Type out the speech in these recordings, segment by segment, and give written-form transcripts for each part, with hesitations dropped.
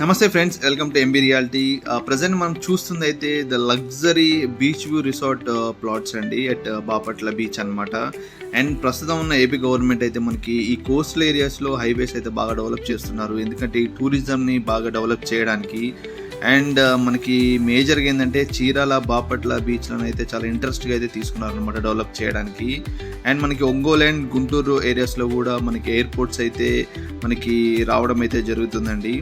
నమస్తే friends, welcome to MB reality. Present మనం చూస్తుందైతే the luxury beach view resort plots అండి అట్ బాపట్ల బీచ్ అన్నమాట. అండ్ ప్రస్తుతం ఉన్న ఏపీ గవర్నమెంట్ అయితే మనకి ఈ కోస్టల్ ఏరియాస్లో హైవేస్ అయితే బాగా డెవలప్ చేస్తున్నారు. ఎందుకంటే ఈ టూరిజంని బాగా డెవలప్ చేయడానికి. అండ్ మనకి మేజర్గా ఏంటంటే చీరాల బాపట్ల బీచ్లను అయితే చాలా ఇంట్రెస్ట్గా అయితే తీసుకున్నారు అనమాట డెవలప్ చేయడానికి. అండ్ మనకి ఒంగోలు అండ్ గుంటూరు ఏరియాస్లో కూడా మనకి ఎయిర్పోర్ట్స్ అయితే మనకి రావడం అయితే జరుగుతుందండి.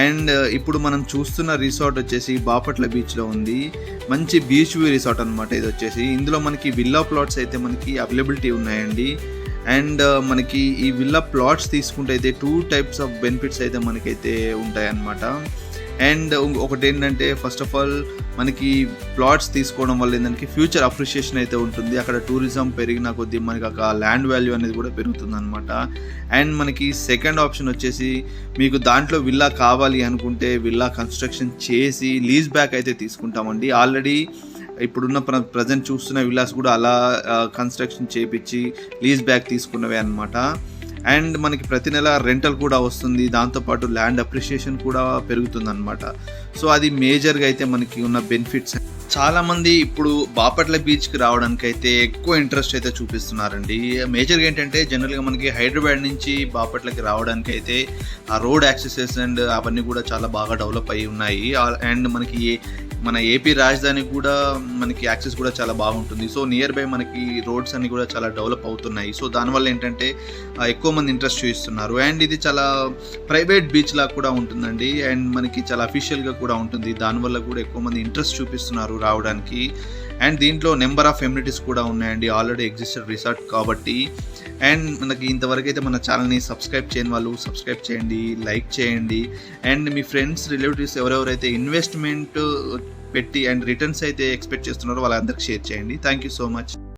అండ్ ఇప్పుడు మనం చూస్తున్న రిసార్ట్ వచ్చేసి బాపట్ల బీచ్లో ఉంది. మంచి బీచ్ వ్యూ రిసార్ట్ అనమాట ఇది వచ్చేసి. ఇందులో మనకి విల్లా ప్లాట్స్ అయితే మనకి అవైలబిలిటీ ఉన్నాయండి. అండ్ మనకి ఈ విల్లా ప్లాట్స్ తీసుకుంటే అయితే 2 టైప్స్ ఆఫ్ బెనిఫిట్స్ అయితే మనకైతే ఉంటాయన్నమాట. అండ్ ఒకటి ఏంటంటే ఫస్ట్ ఆఫ్ ఆల్ మనకి ప్లాట్స్ తీసుకోవడం వల్ల ఏంటంటే ఫ్యూచర్ అప్రిషియేషన్ అయితే ఉంటుంది. అక్కడ టూరిజం పెరిగిన కొద్దీ మనకి ఒక ల్యాండ్ వాల్యూ అనేది కూడా పెరుగుతుంది అనమాట. అండ్ మనకి సెకండ్ ఆప్షన్ వచ్చేసి మీకు దాంట్లో విల్లా కావాలి అనుకుంటే విల్లా కన్స్ట్రక్షన్ చేసి లీజ్ బ్యాక్ అయితే తీసుకుంటామండి. ఆల్రెడీ ఇప్పుడున్న ప్రజెంట్ చూస్తున్న విల్లాస్ కూడా అలా కన్స్ట్రక్షన్ చేపించి లీజ్ బ్యాక్ తీసుకున్నవే అనమాట. అండ్ మనకి ప్రతి నెల రెంటల్ కూడా వస్తుంది, దాంతోపాటు ల్యాండ్ అప్రిషియేషన్ కూడా పెరుగుతుంది అనమాట. సో అది మేజర్గా అయితే మనకి ఉన్న బెనిఫిట్స్. చాలామంది ఇప్పుడు బాపట్ల బీచ్కి రావడానికి అయితే ఎక్కువ ఇంట్రెస్ట్ అయితే చూపిస్తున్నారండి. మేజర్గా ఏంటంటే జనరల్గా మనకి హైదరాబాద్ నుంచి బాపట్లకి రావడానికి అయితే ఆ రోడ్ యాక్సెసెస్ అండ్ అవన్నీ కూడా చాలా బాగా డెవలప్ అయి ఉన్నాయి. అండ్ మనకి మన ఏపీ రాజధాని కూడా మనకి యాక్సెస్ కూడా చాలా బాగుంటుంది. సో నియర్ బై మనకి రోడ్స్ అన్ని కూడా చాలా డెవలప్ అవుతున్నాయి. సో దానివల్ల ఏంటంటే ఎక్కువ మంది ఇంట్రెస్ట్ చూపిస్తున్నారు. అండ్ ఇది చాలా ప్రైవేట్ బీచ్ లాగా కూడా ఉంటుందండి. అండ్ మనకి చాలా అఫీషియల్గా కూడా ఉంటుంది. దానివల్ల కూడా ఎక్కువ మంది ఇంట్రెస్ట్ చూపిస్తున్నారు రావడానికి. అండ్ దీంట్లో నెంబర్ ఆఫ్ ఎమ్యూనిటీస్ కూడా ఉన్నాయండి, ఆల్రెడీ ఎగ్జిస్టెడ్ రిసార్ట్ కాబట్టి. అండ్ మనకి ఇంతవరకు అయితే మన ఛానల్ని సబ్స్క్రైబ్ చేయని వాళ్ళు సబ్స్క్రైబ్ చేయండి, లైక్ చేయండి. అండ్ మీ ఫ్రెండ్స్ రిలేటివ్స్ ఎవరెవరైతే ఇన్వెస్ట్మెంట్ పెట్టి అండ్ రిటర్న్స్ అయితే ఎక్స్పెక్ట్ చేస్తున్నారో వాళ్ళందరికీ షేర్ చేయండి. Thank you so much.